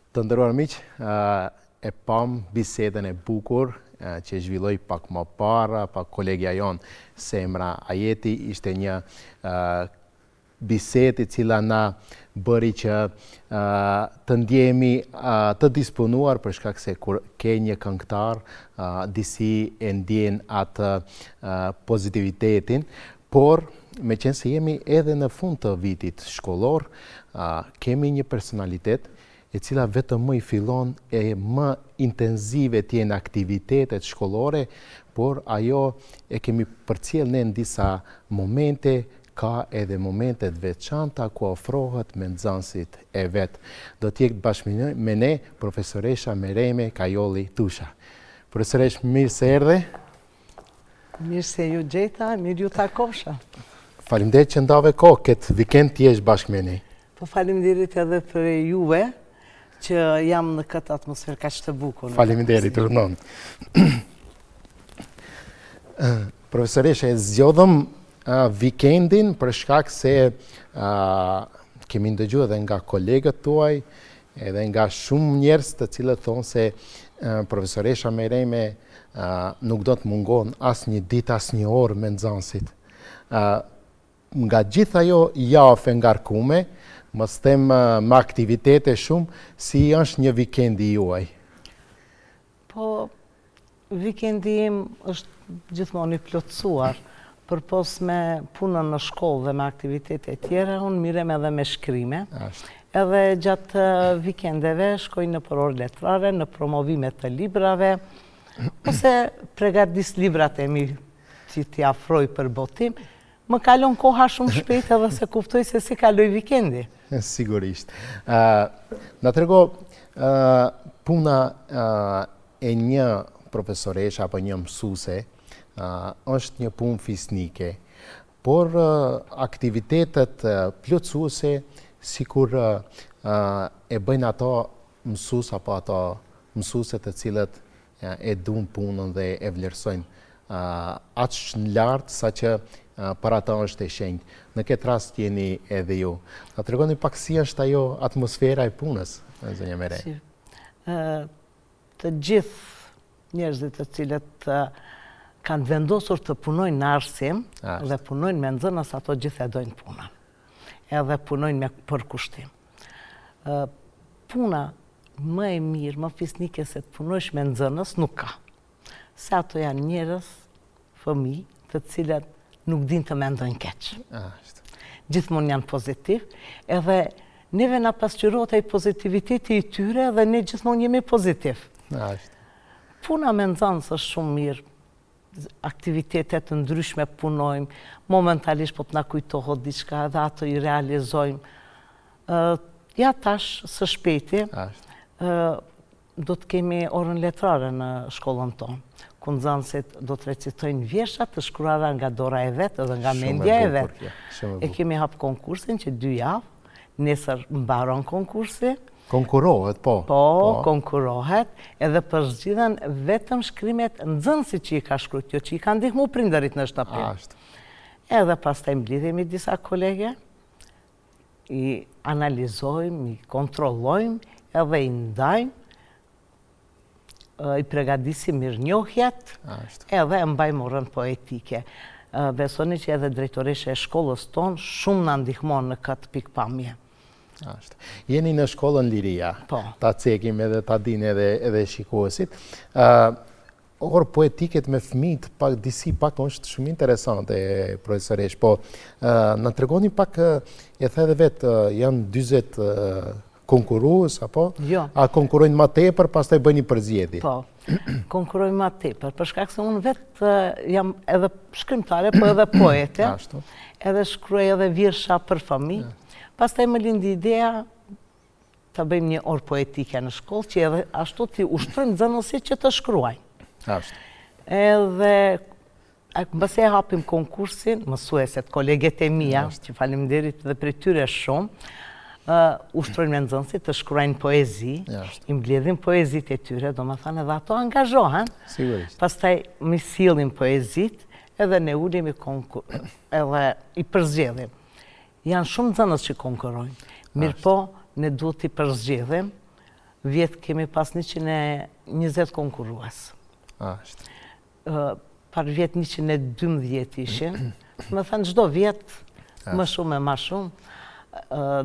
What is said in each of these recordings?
Të nderuar miq, e pam bisedën e bukur që zhvilloi pak më parë pa kolegja jon Semra Ajeti. Ishte një bisedë e cila na bëri që të ndjehemi të disponuar për shkak se kur ke një këngëtar disi e ndjen atë pozitivitetin, por meqense jemi edhe në fund të vitit shkollor, kemi një personalitet e cila vetëm më i fillon e më intenzive t'jenë aktivitetet shkollore, por ajo e kemi përcjell ne në disa momente, ka edhe momentet veçanta ku ofrohet me nxënësit e vet. Do t'jek bashkë me ne profesoresha Mereme Kajolli Tusha. Profesoresh, mirë se erdhe. Mirë se ju gjeta, mirë ju takosha. Faleminderit që ndave kohë këtë vikend t'jesh bashkë me ne. Po faleminderit edhe për juve që jam në këtë atmosferë kaq të bukur. Faleminderit, rëndon. Profesoresha, e zgjodhëm vikendin për shkak se kemi ndëgjuar edhe nga kolegët tuaj, edhe nga shumë njerëz të cilët thonë se profesoresha Mereme nuk do të mungon asnjë ditë, asnjë orë me nxënësit. Nga gjithë ajo javë e ngarkume, mos them me aktivitete shumë, si është një vikendi juaj? Po, vikendi im është gjithmonë i plotësuar, përpos me punën në shkollë dhe me aktivitete tjera, unë mirem edhe me shkrime. Edhe gjatë vikendeve shkoj në për orë letrare, në promovimet të librave, ose pregadis librat e mi që t'i afroj për botim, më kalon koha shumë shpejt edhe se kuftoj se si kaloj vikendi. Sigurisht. Na trego puna e një profesoreshe apo një mësuese është një punë fisnike, por aktivitetet plotësuese sikur e bëjnë ato mësues apo ato mësuese të cilët e duan punën dhe e vlerësojnë aq në lartë saqë për ata është e shenjtë. Në këtë rast jeni edhe ju. Na tregoni pak si është ajo atmosfera e punës, zonja Mere. Të gjithë njerëzit të cilët kanë vendosur të punojnë në arsim dhe punojnë me nxënës, ato gjithë e dojnë punën. Edhe punojnë me përkushtim. Puna më e mirë, më fisnike se të punojsh me nxënës nuk ka. Se ato janë njerëz, fëmijë, të cilët nuk din të mendojnë keq. Gjithmonë janë pozitiv, edhe neve na pasqyrohet ai pozitiviteti i tyre dhe ne gjithmonë jemi pozitiv. Puna me nxënës është shumë mirë, aktivitetet të ndryshme punojmë, momentalisht po të na kujtohet diçka dhe ato i realizojmë. Ja tash së shpejti do të kemi orën letrare në shkollën tonë, ku nxënësit do të recitojnë vjersha të shkruara nga dora e vet edhe nga mendja e vet. E kemi hap konkursin që 2 javë, nesër mbaron konkursi. Konkurohet, po? Po, konkurohet, edhe përzgjidhen vetëm shkrimet nxënësit që i ka shkruar, jo që i kanë ndihmu prindërit në shtëpi. Edhe pastaj mblidhemi disa kolege, i analizojmë, i kontrollojmë, edhe i ndajmë, i pregadisim mirënjohjet, edhe e mbajmë orën poetike. Besoni që edhe drejtoresha e shkollës tonë shumë na ndihmon në këtë pikpamje. Jeni në shkollën Liria, ta cekim edhe ta din edhe shikuesit. Orë poetiket me fëmijët, disi pak është shumë interesante, profesoresh, po në tregoni pak, e the edhe vetë, janë 40 konkurues, apo? Jo. A konkurojnë ma tepër, pastaj bëjnë një përzgjedhje? Po, konkurojnë ma tepër, për shkak se unë vetë jam edhe shkrimtare, po edhe poete, edhe shkruaj edhe virsha për fëmijë. Pastaj më lindi ideja të bëjmë një orë poetike në shkollë, që edhe ashtu t'i ushtrojmë nxënësit që të shkruajnë. Edhe mbase e hapim konkursin, mësueset, koleget e mia, që faleminderit dhe për tyre shumë, ushtrojnë me nxënësit të shkruajnë poezi, i mbledhin poezit e tyre, do më thënë edhe ato angazhohen, pastaj mi sillin poezit, edhe ne ulemi edhe i përzgjedhim. Janë shumë nxënës që konkurrojnë, mirë po, ne duhet t'i përzgjedhim vjetë kemi pas 120 konkurues. Par vjetë 112 ishin. Me thënë, gjdo vjetë më shumë e më shumë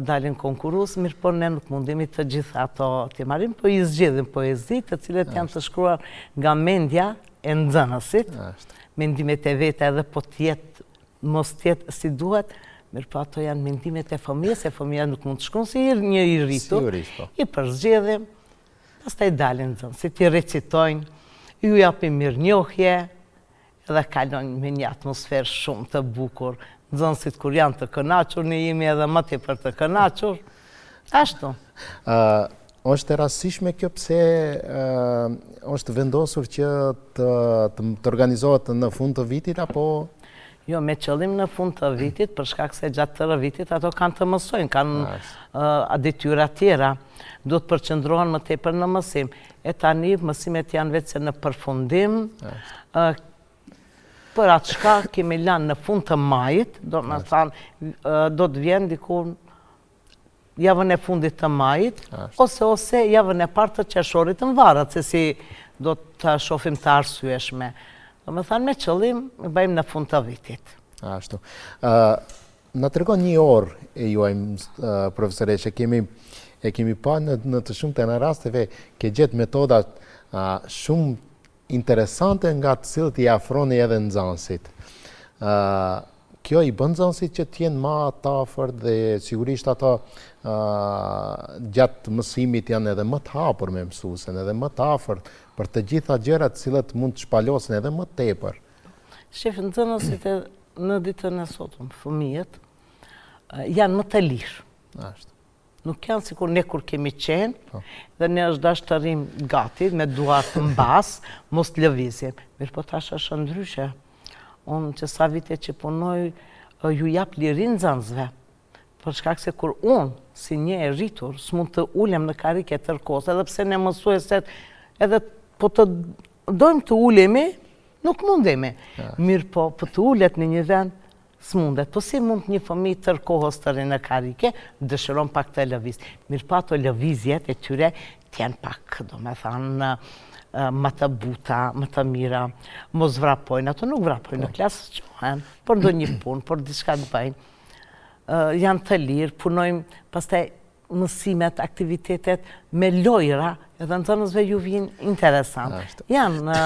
dalin konkurus, mirë po ne nuk mundimi të gjitha ato të marim, po i zgjedhim poezi të cilët janë të shkruar nga mendja e nxënësit, mendimet e vete edhe po tjetë, mos tjetë si duhet, mirë po ato janë mendimet e fëmijës, e fëmija nuk mund të shkruan si një i rritur, i përzgjedhim, pastaj dalin nxënësit, i recitojnë, ju japim mirënjohje, edhe kalon me një atmosferë shumë të bukur, nxënësit kur janë të kënaqur, ne jemi edhe më tepër të kënaqur. Ashtu. Është e rastësishme kjo pse është vendosur që të organizohet në fund të vitit apo? Jo, me qëllim në fund të vitit, për shkak se gjatë tërë vitit ato kanë të mësojnë, kanë detyra tjera, do të përqendrohen më tepër në mësim. E tani mësimet janë vetë se në përfundim, për atë shka kemi lanë në fund të majit, do të vjen diku javën e fundit të majit, ose javën e partë të qershorit në varat, se si do të shofim të arsyeshme. Do me thanë me qëllim, me bëjmë në fund të vitit. Ashtu. Në të regon një orë e juaj, profesoreshe, e kemi pa në të shumë të në rasteve, ke gjetë metodat shumë interesante nga të cilët i afroni edhe nxënësit. Kjo i bën nxënësit që t'jenë ma të afërt dhe sigurisht ata gjatë mësimit janë edhe më të hapur me mësuesen, edhe më të afërt për të gjitha gjërat të cilët mund të shpalosen edhe më tepër. Shef, nxënësit në ditën e sotëm, fëmijët janë më të lirë. Nuk janë sikur ne kur kemi qenë, dhe ne është dash të rrim gati, me duart të mbas, mos të lëvizjem. Mirë po tash është ndryshe. Unë që sa vite që punoj, ju jap lirin nxënësve. Për shkak se kur unë, si një e rritur, s'mund të ulem në karike tërkohës, edhe pse ne mësueset, edhe po të dojmë të ulemi, nuk mundemi. Mirë po, për të ulet në një vend, s'mundet. Po si mund një fëmijë tërkohës të rinë në karike, dëshiron pak të lëviz. Mirë pa ato lëvizjet e tyre t'janë pak, do me thanë, më të buta, më të mira, mos vrapojnë. Ato nuk vrapojnë, në klasë qohen, por ndo një punë, por diçka të bëjnë. Janë të lirë, punojmë, pastaj mësimet, aktivitetet me lojra, edhe nxënësve ju vinë interesant. Janë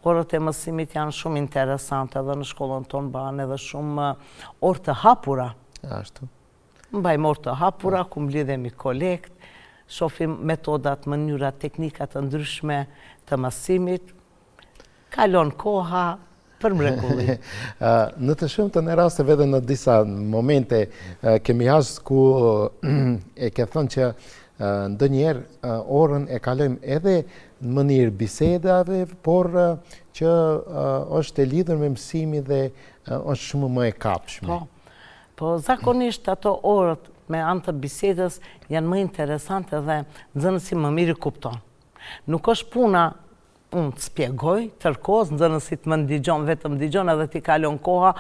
orët e mësimit janë shumë interesante, edhe në shkollën tonë banë edhe shumë orë të hapura. Mbajmë orë të hapura, ku mblidhemi kolekt, shofim metodat, mënyrat, teknikat të ndryshme të mësimit, kalon koha për mrekulli. Në të shumë të në rasteve dhe në disa momente kemi hasë ku e ke thënë që ndë njerë orën e kalojmë edhe në mënirë bisedave, por që është e lidhur me mësimi dhe është shumë më e kapshme. Po, zakonisht ato orët me anë të bisedës janë më interesante dhe nxënësi më mirë kupton. Nuk është puna unë të spjegoj, tërkohës, nxënësit më ndigjon, vetëm ndigjon edhe t'i kalon koha.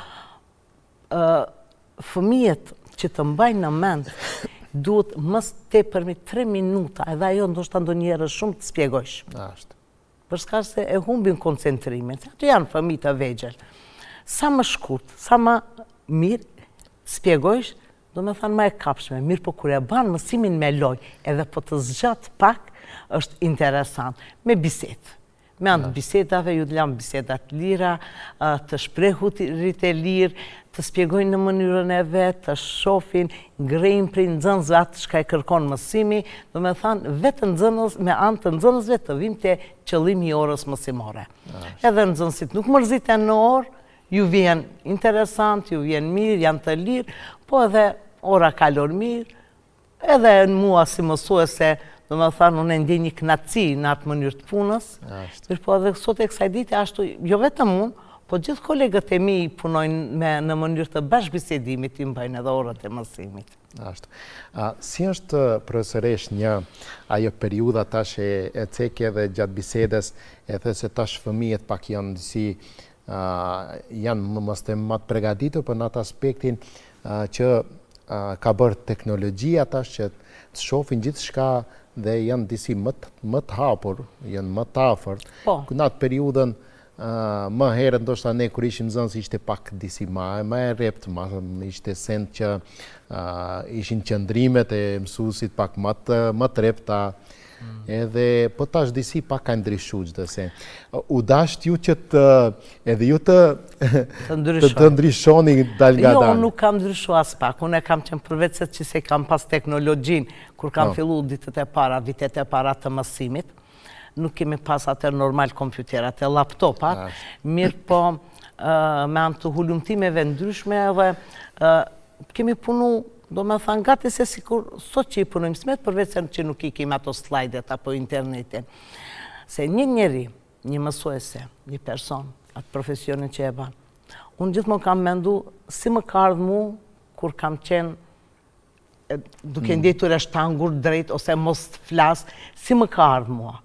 Fëmijët që të mbajnë në mend, duhet mës tepërmi 3 minuta, edhe ajo ndoshta ndonjëherë shumë të spjegojsh. Për shkak se e humbin koncentrimin. Ato janë fëmijë të vegjël. Sa më shkurt, sa më mirë spjegojsh, do me thanë më e kapshme. Mirë po kur e banë mësimin me loj, edhe po të zgjat pak, është interesant. Me bisedë. Me anë të bisedave, ju t'lam bisedat lira, të shprehurit e lirë, të spjegojnë në mënyrën e vetë, të shofin, ngrejnë prej nxënësve atë shka e kërkon mësimi, do me thanë, vetë nxënës, me anë të nxënësve të vim të qëllimi i orës mësimore. Edhe nxënësit nuk mërziten në orë, ju vjen interesant, ju vjen mirë, janë të lirë, po edhe ora kalon mirë, edhe në mua si mësuese, do me thanë, unë e ndje një knaci në atë mënyrë të punës, po edhe sot e kësaj dite, ashtu, jo vetëm unë, po gjithë kolegët e mi punojnë në mënyrë të bashkëbisedimit, i mbajnë edhe orët e mësimit. Ashtu. Si është, profesoresh, një ajo periudha tash e cekje dhe gjatë bisedes, e the se tash fëmijët pak janë si, janë më të magaditur për në atë aspektin që ka bërë teknologjia tash që të shohin gjithë shka dhe janë disi më të hapur, janë më të afërt. Në atë periudën, më herët ndoshta ne kur ishim nxënës ishte pak disi më e rrept, ishte send që ishin qëndrimet e mësuesit pak më të rrepta. Edhe po tash disi pak ka ndryshu gjithëse. U dasht ju që edhe ju të ndryshoni dal nga dal? Jo, unë nuk kam ndryshu as pak. Unë e kam qenë përveç se që se kam pas teknologjin, kur kam fillu vitet e para të mësimit, nuk kemi pas atë normal kompjuterat e laptopat, mirë po me anë të hulumtimeve ndryshme edhe kemi punu, do me thanë gati se sikur sot që i punojmë smet, përveç se që nuk i kemi ato slajdet apo internetin. Se një njeri, një mësuese, një person, atë profesionin që e ban, unë gjithmonë kam mendu si më ka ardhë mu kur kam qenë duke ndjetur e shtangur drejt ose mos të flas, si më ka ardhë mua.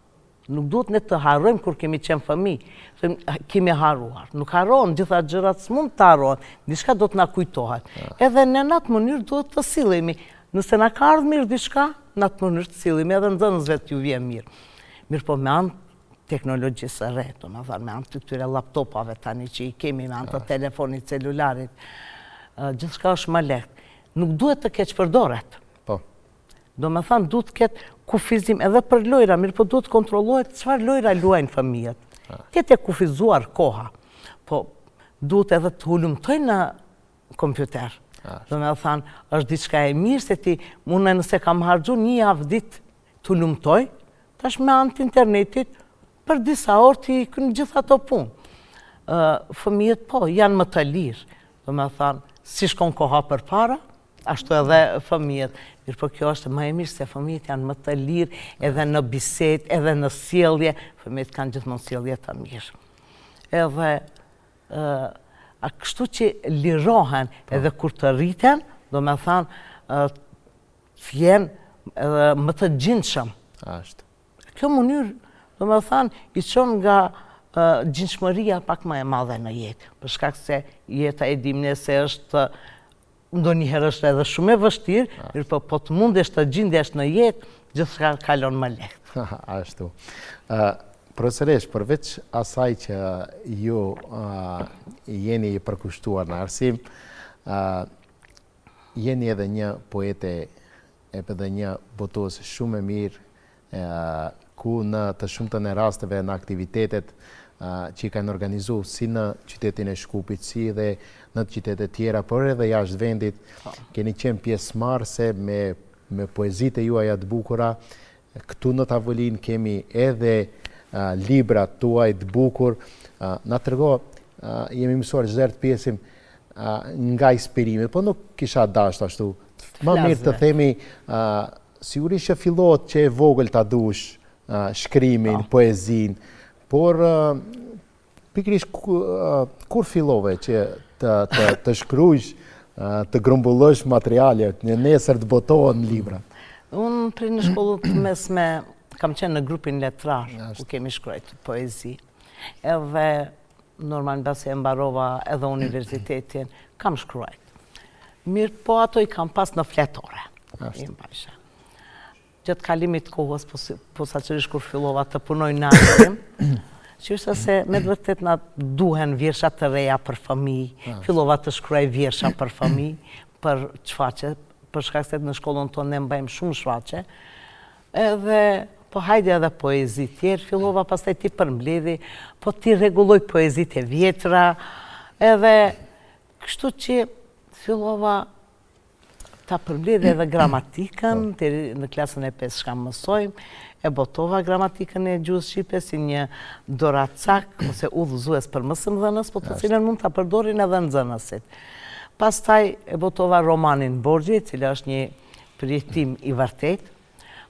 Nuk duhet ne të harrojmë kur kemi qenë fëmi, kemi harruar. Nuk harrohen gjitha gjërat, s'mund të harrohen, diçka do të na kujtohet. Edhe në atë mënyrë duhet të sillemi. Nëse na ka ardhur mirë diçka, në atë mënyrë të sillemi, edhe nxënësve t'ju vjen mirë. Mirë po me anë teknologjisë së re, domethënë me anë të këtyre laptopave tani që i kemi, me anë të telefonit celularit, gjithçka është më lehtë. Nuk duhet të keq përdoret. Domethënë duhet të ketë kufizim edhe për lojra, mirë po duhet kontrollohet çfarë lojra luajnë fëmijët. Tjetë e kufizuar koha, po duhet edhe të hulumtojnë në kompjuter. Domethënë është diçka e mirë se ti unë nëse kam harxhu një javë ditë të hulumtoj, tash me anë të internetit për disa orë ti kënë gjithë ato punë. Fëmijët po janë më të lirë, domethënë si shkon koha përpara, ashtu edhe fëmijët. Mirë po kjo është më e mirë se fëmijët janë më të lirë edhe në bisedë, edhe në sjellje. Fëmijët kanë gjithmonë sjellje të mirë. Edhe kështu që lirohen edhe kur të rriten, do me thanë të jenë më të gjindshëm. Kjo mënyrë, do me thanë, i çon nga gjindshmëria pak më e madhe në jetë. Për shkak se jeta e dim ne se është ndonjëherë është edhe shumë e vështirë, mirë po të mundesh të gjendesh në jetë, gjithçka kalon më lehtë. Ashtu. Profesoresh, përveç asaj që ju jeni përkushtuar në arsim, jeni edhe një poete edhe një botuese shumë e mirë, ku në të shumtën e rasteve në aktivitetet që i kanë organizu si në qytetin e Shkupit, si dhe në qytetet tjera, por edhe jashtë vendit, keni qenë pjesëmarrëse me poezitë e juaja të bukura. Këtu në tavolinë kemi edhe libra tuaj të bukur. Na tërgo, jemi mësuar çdo herë të pjesim nga inspirimi, po nuk kisha dashur ashtu. Më mirë të themi, sigurisht që fillohet që e vogël ta dush shkrimin, poezinë, por pikërisht kur fillove që të shkruajsh, të grumbullosh materiale, në nesër të botohen libra? Unë prej në shkollën të mesme kam qenë në grupin letrar, ku kemi shkruajt poezi. Edhe normal basi e mbarova edhe universitetin, kam shkruajt. Mirë po ato i kam pas në fletore. Gjatë kalimit kohës, po saqërisht kur fillova të punoj në arsim, qyshtë se me të vërtet na duhen vjersha të reja për fëmijë, fillova të shkruaj vjersha për fëmijë, për shfaqe, për shkak se në shkollën tonë ne mbajmë shumë shfaqe, edhe po hajde edhe poezi tjerë, fillova pastaj ti përmbledhi, po ti rregulloj poezit e vjetra, edhe kështu që fillova ta përmbledhi edhe gramatikën, në klasën e 5 shka mësojmë, e botova gramatikën e gjuhës shqipe si një doracak ose udhëzues për mësimdhënës, po të cilën mund ta përdorin edhe nxënësit. Pastaj e botova romanin Borgji, i cili është një përjetim i vërtet.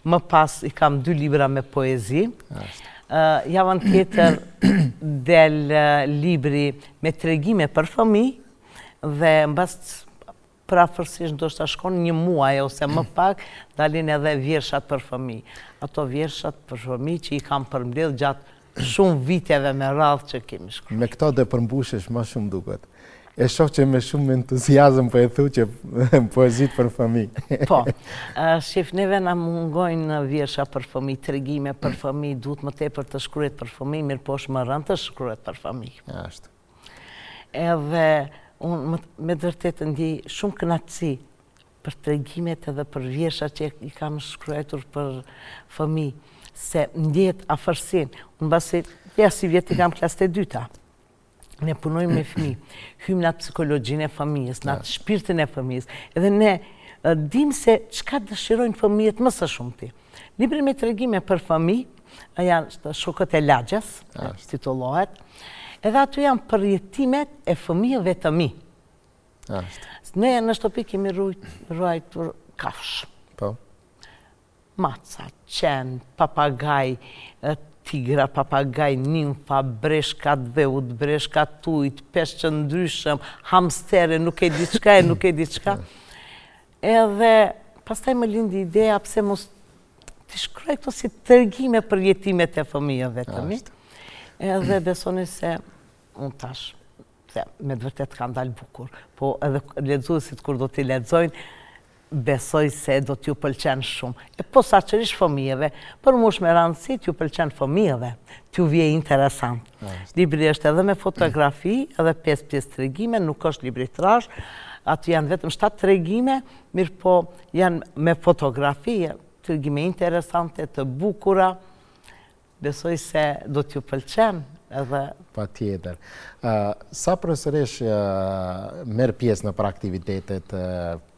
Më pas i kam 2 libra me poezi. Javën tjetër del libri me tregime për fëmijë dhe mbas prafërsisht ndoshta shkon një muaj ose më pak dalin edhe vjershat për fëmijë. Ato vjershat për fëmijë që i kam përmbledh gjatë shumë viteve me radhë që kemi shkruar. Me këto do përmbushesh më shumë duket. E shoh që me shumë entuziazëm po e thu që poezit për fëmijë. Po, shef, neve na mungojnë vjersha për fëmijë, tregime për fëmijë, duhet më tepër të shkruhet për fëmijë, mirë po është më rënd të shkruhet për fëmijë. Ashtu. Edhe unë me vërtet ndjej shumë kënaqësi për tregimet edhe për vjersha që i kam shkruar për fëmijë, se ndjet afërsinë. Unë basi si vjet i kam klasë e dyta. Ne punojmë me fëmijë, hymë në atë psikologjinë e fëmijës, në atë shpirtin e fëmijës, edhe ne dim se çka dëshirojnë fëmijët më së shumti. Libri me tregime për fëmijë janë Shokët e Lagjës, titullohet, edhe aty janë përjetimet e fëmijëve të mi. Ne në shtëpi kemi ruajtur kafsh. Maca, qen, papagaj, tigra, papagaj, nimfa, breshka dheut, breshka tujt, peshë që ndryshëm, hamstere, nuk e diçka. Edhe pastaj më lindi ideja pse mos t'i shkruaj këto si tregime për jetimet e fëmijëve të mi. Edhe besoni se unë tash, me të vërtet ka ndalë bukur, po edhe lexuesit kur do t'i lexojnë, besoj se do t'ju pëlqen shumë. E po sa qërish fëmijëve, për mush me rëndësi t'ju pëlqen fëmijëve, t'ju vje interesant. Libri është edhe me fotografi, edhe 5 pjesë tregime, nuk është libri trash, aty janë vetëm 7 tregime, mirë po janë me fotografi, tregime interesante, të bukura, besoj se do t'ju pëlqen. Pa tjetër. Sa përsërish merë pjesë në për aktivitetet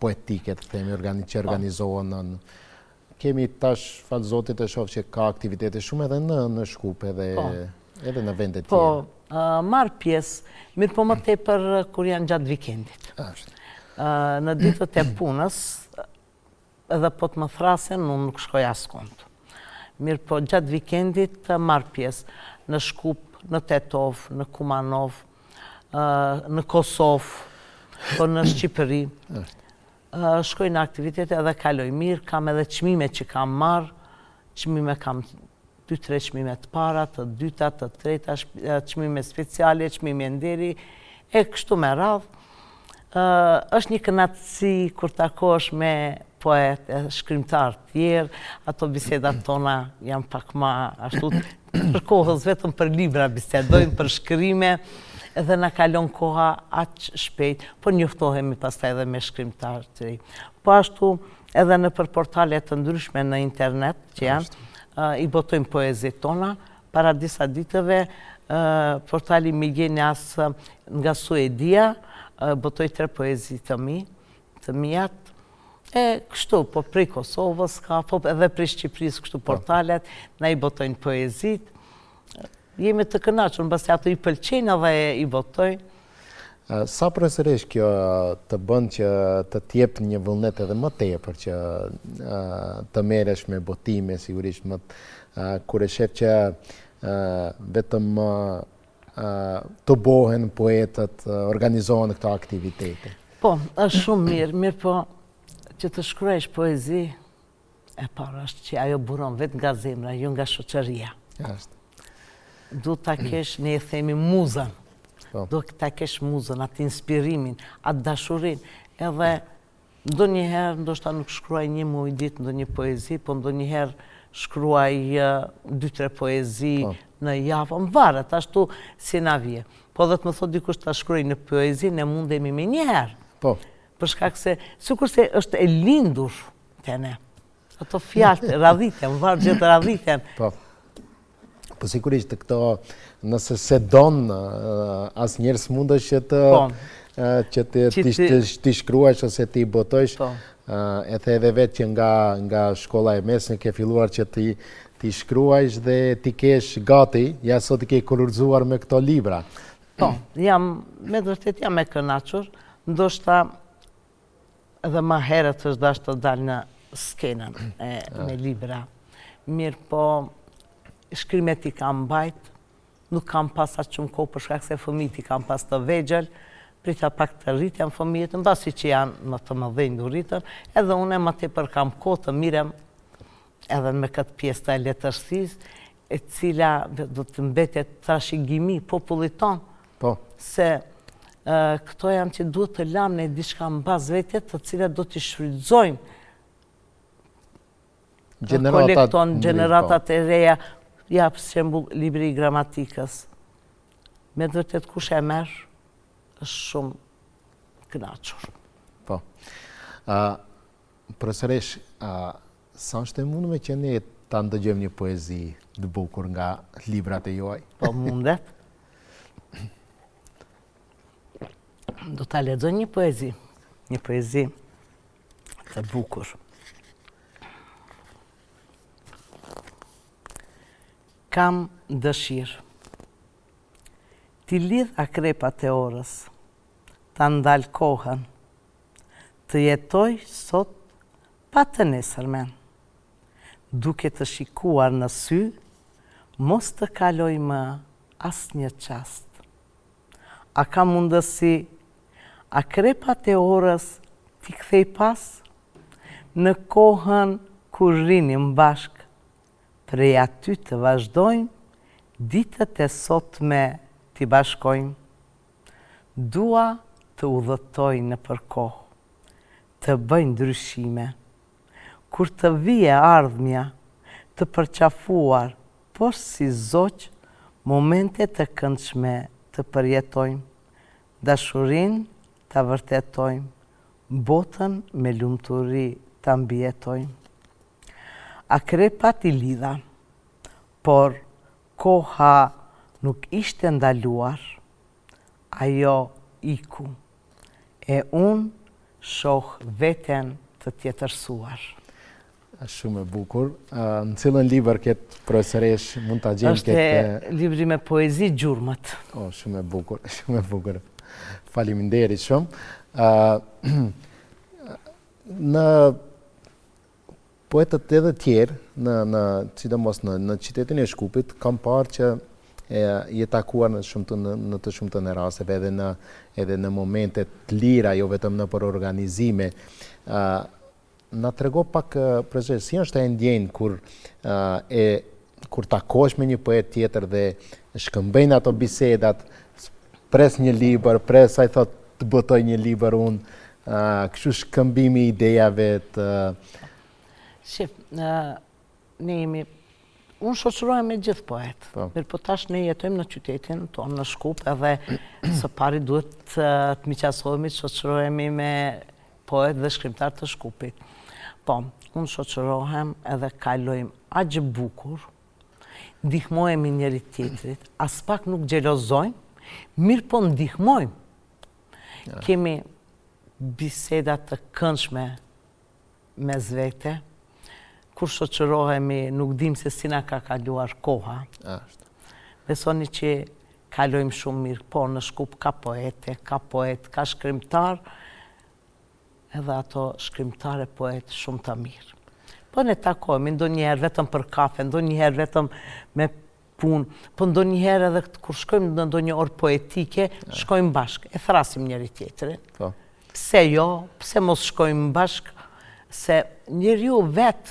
poetike të themi që organizohen? Kemi tash falë zotit e shoh që ka aktivitete shumë edhe në Shkup edhe në vendet tjera. Po, marë pjesë, mirë po më tepër kur janë gjatë vikendit. Në ditët e punës, edhe po të më thrasen, unë nuk shkoj askund. Mirë po gjatë vikendit marë pjesë në Shkup, në Tetov, në Kumanov, në Kosovë, po në Shqipëri. Shkoj në aktivitete edhe kaloj mirë, kam edhe çmime që kam marë, çmime kam 2-3 çmime të para, të dyta, të treta, çmime speciale, çmime nderi, e kështu me radhë. Është një kënaqësi kur takosh me poet, shkrimtar tjerë, ato bisedat tona janë pak ma ashtu për kohës vetëm për libra bisedojnë, për shkrime, edhe na kalon koha aq shpejt, po njoftohemi pastaj edhe me shkrimtar të ri. Po ashtu edhe në për portale të ndryshme në internet që janë, i botojmë poezit tona, para disa ditëve portali Migenias nga Suedia botoj 3 poezi të mijat, kështu, po prej Kosovës ka, po edhe prej Shqipërisë kështu portalet, na i botojnë poezit. Jemi të kënaqur, mbasi ato i pëlqejnë edhe i botojnë. Sa përsërish kjo të bën që të t'jep një vullnet edhe më tepër që të merresh me botime, sigurisht kur e shef që vetëm të bohen poetët, organizohen këto aktivitete? Po, është shumë mirë po që të shkruajsh poezi, e para është që ajo buron vetë nga zemra, jo nga shoqëria. Du ta kesh, ne e themi muzën, do ta kesh muzën, atë inspirimin, atë dashurin, edhe ndo njëherë, ndoshta nuk shkruaj një muj ditë ndo një poezi, po ndo njëherë shkruaj 2-3 poezi në javë, më varet, ashtu si na vje. Po dhe të më thot dikush të shkruaj në poezi, ne mundemi me njëherë. Po. Për shkak se, sikur se është e lindur të ne. Ato fjalë radhiten, vargjet radhiten. Po. Po sigurisht të këto, nëse se donë, as njerës mund është që ti shkruash ose ti botojsh, e the edhe vetë që nga shkolla e mesme ke filluar që ti shkruajsh dhe ti kesh gati, ja sot i ke kurorzuar me këto libra. Po, me vërtet jam e kënaqur, ndoshta edhe ma herët është dashur të dalë në skenën me libra. Mirë po, shkrimet i kam mbajt, nuk kam pas aq shumë kohë për shkak se fëmijët i kam pas të vegjël, prita pak të rritjen fëmijët, mbasi që janë më të mëdhenj u rritën, edhe unë më tepër kam kohë të mirem edhe me këtë pjesë të letërsisë, e cila do të mbetet trashëgimi popullit tonë, se këto janë që duhet të lamë në diçka në bazë vetjet të cilat do t'i shfrytëzojmë kolekton generatat e reja, ja për shembull libri i gramatikës. Me të vërtet kush e merr është shumë kënaqur. Po. Profesoresh, sa është e mundur që ne ta ndëgjojmë një poezi të bukur nga librat e juaj? Po mundet. Do ta lexoj një poezi të bukur. Kam dëshirë, ti lidh akrepat e orës, ta ndal kohën, të jetoj sot pa të nesërmen, duke të shikuar në sy, mos të kaloj më asnjë çast. A ka mundësi akrepat e orës t'i kthej pas, në kohën kur rinim bashk, prej aty të vazhdojmë, ditët e sotme t'i bashkojmë. Dua të udhëtoj në përkohë, të bëj ndryshime, kur të vije ardhmja, të përqafuar, por si zoq, momente të këndshme të përjetojmë, dashurin të vërtetojmë, botën me lumturi të mbijetojmë. Akrepat i lidha, por koha nuk ishte ndaluar, ajo iku, e unë shoh veten të tjetërsuar. Shumë e bukur. Në cilën libër këtë profesoresh mund ta gjejmë këtë? Është libri me poezi Gjurmët. Shumë e bukur, shumë e bukur. Faleminderit shumë. Në poetët edhe tjerë, sidomos në qytetin e Shkupit, kam parë që je takuar në të shumtën e rasteve, edhe në momente të lira, jo vetëm në për organizime. Na trego pak, profesor, si është e ndjenjë kur takosh me një poet tjetër dhe shkëmbejnë ato bisedat, pres një libër, pres ai thot të botoj një libër unë, kështu shkëmbimi idejave të... Shif, ne jemi, unë shoqërohem me gjithë poet, mirë po tash ne jetojmë në qytetin tonë në Shkup, edhe së pari duhet të miqasohemi, të shoqërohemi me poet dhe shkrimtar të Shkupit. Po, unë shoqërohem edhe kalojmë aq bukur, ndihmojmë njëri tjetrit, as pak nuk xhelozojmë, mirë po ndihmojmë. Kemi biseda të këndshme mes vete, kur shoqërohemi nuk dim se si na ka kaluar koha. Besoni që kalojmë shumë mirë, po në Shkup ka poete, ka poet, ka shkrimtar, edhe ato shkrimtare poet shumë të mirë. Po ne takojmë, ndonjëherë vetëm për kafe, ndonjëherë vetëm me punë, po ndonjëherë edhe kur shkojmë në ndonjë orë poetike, shkojmë bashkë, e thrasim njëri tjetrin. Pse jo, pse mos shkojmë bashkë, se njeriu vetë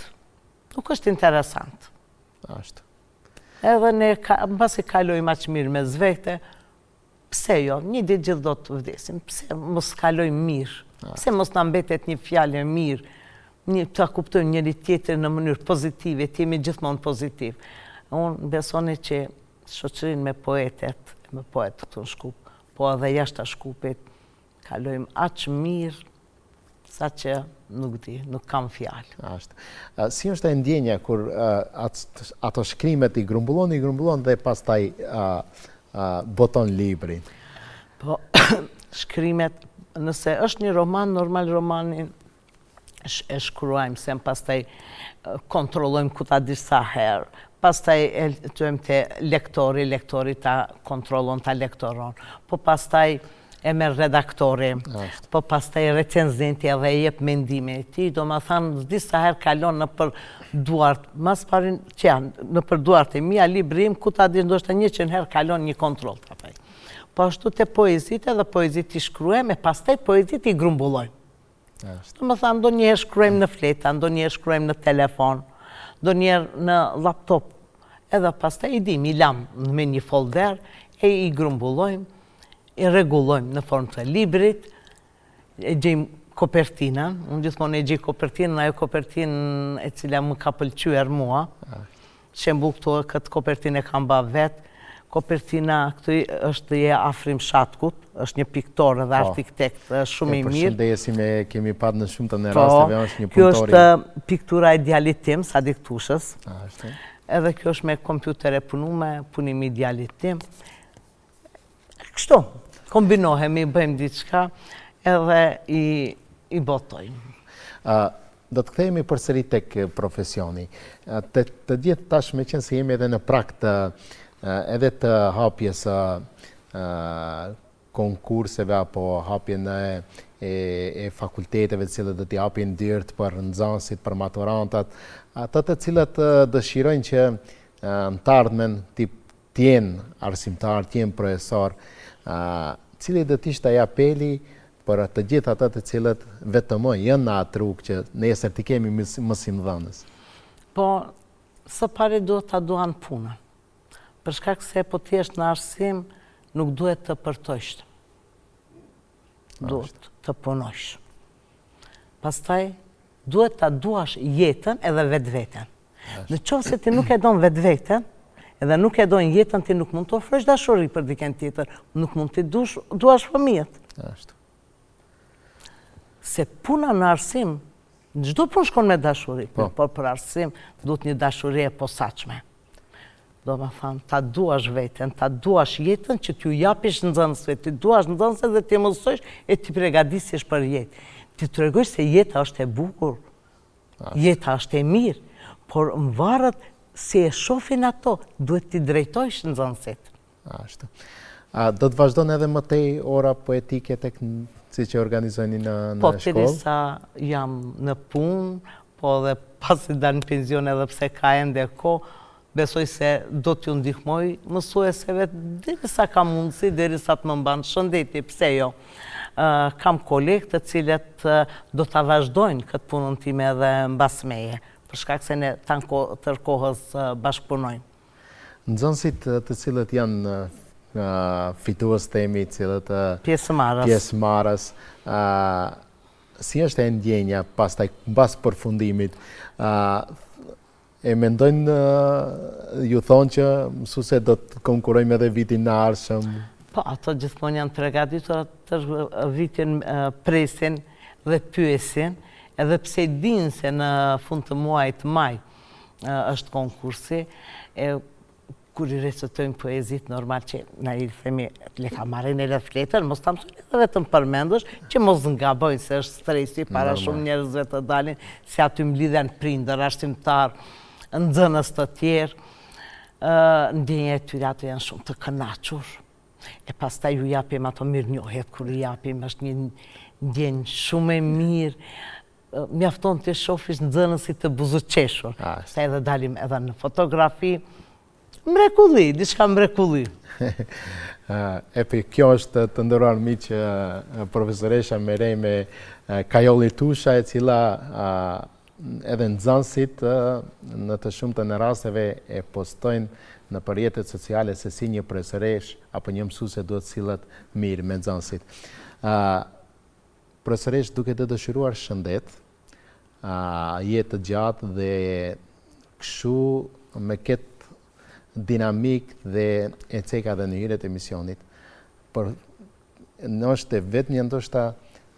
nuk është interesant. Edhe ne, mbasi kalojmë aq mirë me zvete, pse jo, një ditë gjithë do të vdesim, pse mos kalojmë mirë, pse mos na mbetet një fjalë e mirë, ta kuptojmë njëri tjetrin në mënyrë pozitive, të jemi gjithmonë pozitiv. Unë besoni që shoqërinë me poetet, me poetë këtu në Shkup, po edhe jashtë Shkupit, kalojmë aq mirë, sa që nuk di, nuk kam fjalë. Si është e ndjenja kur ato shkrimet i grumbullon dhe pastaj boton librin? Po, shkrimet, nëse është një roman, normal romanin e shkruajmë, se pastaj kontrollojmë ku ta disa herë, pastaj e lëtojmë te lektori ta kontrollon, ta lektoron, po pastaj e merr redaktori, po pastaj recenzenti edhe e jep mendimin e tij, domethënë disa herë kalon nëpër duart, mas parin që janë nëpër duart e mia libri im, ku ta di ndoshta 100 herë kalon një kontroll prapaj. Po ashtu te poezitë, edhe poezitë i shkruajmë, e pastaj poezitë i grumbullojmë. Domethënë ndonjëherë shkruajmë në fleta, ndonjëherë shkruajmë në telefon, ndonjëherë në laptop, edhe pastaj i dim, i lam me një folder e i grumbullojmë. i rregullojmë në formë të librit, e gjejmë kopertinën, unë gjithmonë e gjej kopertinën, ajo kopertinë e cila më ka pëlqyer mua, shembull këtu këtë kopertinë e kam ba vetë, kopertina këtu është e Afrim Shatkut, është një piktor dhe arkitekt shumë i mirë. Përshëndesim e kemi patë në shumë të në rasteve, është një Kjo punëtori. është piktura e djalit tim, Sadik Tushës, edhe kjo është me kompjuter e punume, punimi i djalit tim. Kështu, kombinohemi, bëjmë diçka, edhe i botojmë. Do të kthehemi përsëri tek profesioni. Të djetë tash me qenë se jemi edhe në prag edhe të hapjes konkurseve apo hapjen e fakulteteve të cilët do t'i hapin dyert për nxënësit, për maturantat, ata të cilët dëshirojnë që në të ardhmen t'jenë arsimtar, t'jenë profesor, cili do t'ishte ai apeli për të gjithë ata të cilët vetëm janë në atë rrugë që nesër t'i kemi mësimdhënës? Po, së pari duhet ta duan punën. Për shkak se po t'jesh në arsim, nuk duhet të përtojsh. Duhet të punojsh. Pastaj, duhet ta duash jetën edhe vetveten. Në qoftë se ti nuk e don vetveten, edhe nuk e don jetën, ti nuk mund të ofrosh dashuri për dikën tjetër, nuk mund të duash fëmijët. Ashtu. Se puna në arsim, çdo punë shkon me dashuri, por për arsim duhet një dashuri e posaçme. Do më thanë, ta duash veten, ta duash jetën që t'ju japish nxënësve, ti duash nxënësve dhe ti mësojsh e ti përgatitesh për jetë. Ti tregosh se jeta është e bukur, jeta është e mirë, por më varet si e shohin ato, duhet t'i drejtojsh nxënësit. Ashtu. Do të vazhdon edhe më tej ora poetike tek si që organizojni në shkollë? Po, të disa jam në punë, po dhe pasi dal në penzion edhe pse ka ende kohë, besoj se do t'ju ndihmoj mësueseve derisa kam mundësi, derisa të më mban shëndeti, pse jo. Kam kolegë të cilët do t'a vazhdojnë këtë punën time edhe mbas meje, për shkak se ne tërkohës bashkëpunojnë. Nxënësit të cilët janë fitues temi, cilët pjesëmarrës, si është e ndjenja pastaj mbas përfundimit? E mendojnë, ju thonë që mësuese do të konkurrojmë edhe vitin në ardhshëm? Po, ato gjithmonë janë përgatitur të vitin presin dhe pyesin, edhe pse dinë se në fund të muajit maj është konkursi, kur i recitojmë poezit, normal që na i themi, le ta marrin edhe fletën, mos ta mësojnë edhe vetëm përmendush, që mos ngabojnë se është stresi para shumë njerëzve të dalin, se aty mblidhen prindër, arsimtar, nxënës të tjerë, ndjenja e tyre ato janë shumë të kënaqur. E pastaj ju japim ato mirënjohjet kur i japim, është një ndjenjë shumë e mirë. Mjafton të shofish nxënësit të buzuqeshur. Se edhe dalim edhe në fotografi, mrekulli, diçka mrekulli. Kjo është të nderuar miq, profesoresha Merej me Kajolli Tusha, e cila edhe nxënësit në të shumtën e rasteve e postojnë në rrjetet sociale se si një profesoresh apo një mësuese duhet sillet mirë me nxënësit. Profesoresh, duke të dëshiruar shëndet, jetë të gjatë dhe kështu me këtë dinamik dhe e ceka dhe në hyrjet e emisionit, për nështë vetë një ndoshta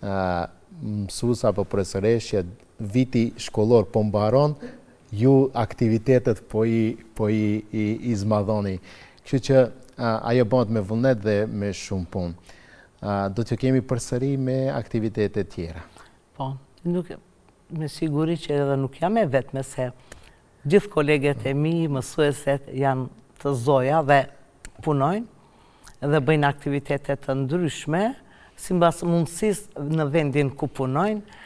mësues apo profesoresh që viti shkollor po mbaron, ju aktivitetet po i zmadhoni. Kështu që ajo bëhet me vullnet dhe me shumë punë. Do të kemi përsëri me aktivitete tjera. Po, me siguri që edhe nuk jam e vetme, se gjithë kolegët e mi, mësueset janë të zoja dhe punojnë dhe bëjnë aktivitetet të ndryshme, sipas mundësisë në vendin ku punojnë.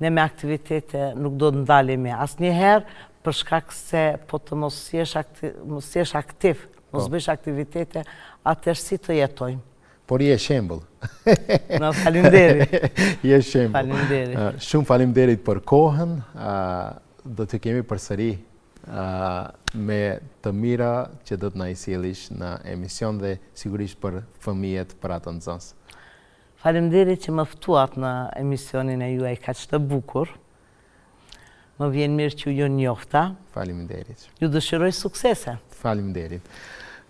Ne me aktivitete nuk do të ndalemi asnjëherë, për shkak se po të mos jesh aktiv, mos bësh aktivitete, atëherë si të jetojmë. Por je shembull. Faleminderit. Je shembull. Faleminderit. Shumë faleminderit për kohën. Do të kemi përsëri me të mira që do të na i sjellësh në emision dhe sigurisht për fëmijët, për atë nxënës. Faleminderit që më ftuat në emisionin e juaj kaq të bukur. Më vjen mirë që ju njofta. Faleminderit. Ju dëshiroj suksese. Faleminderit.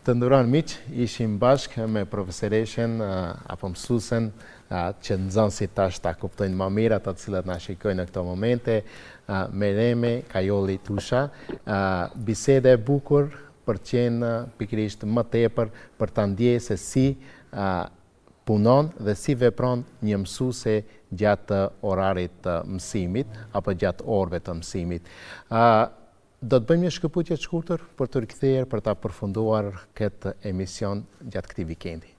Të nderuar miq, ishim bashkë me profesoreshen apo mësuesen që nxënësit tash ta kuptojnë më mirë ata të cilët na shikojnë në këto momente, Mereme Kajolli Tusha, bisede e bukur për të qenë pikërisht më tepër për ta ndjekur se si punon dhe si vepron një mësuese gjatë orarit të mësimit apo gjatë orëve të mësimit. Do të bëjmë një shkëputje të shkurtër për të rikthyer për ta përfunduar këtë emision gjatë këtij vikendi.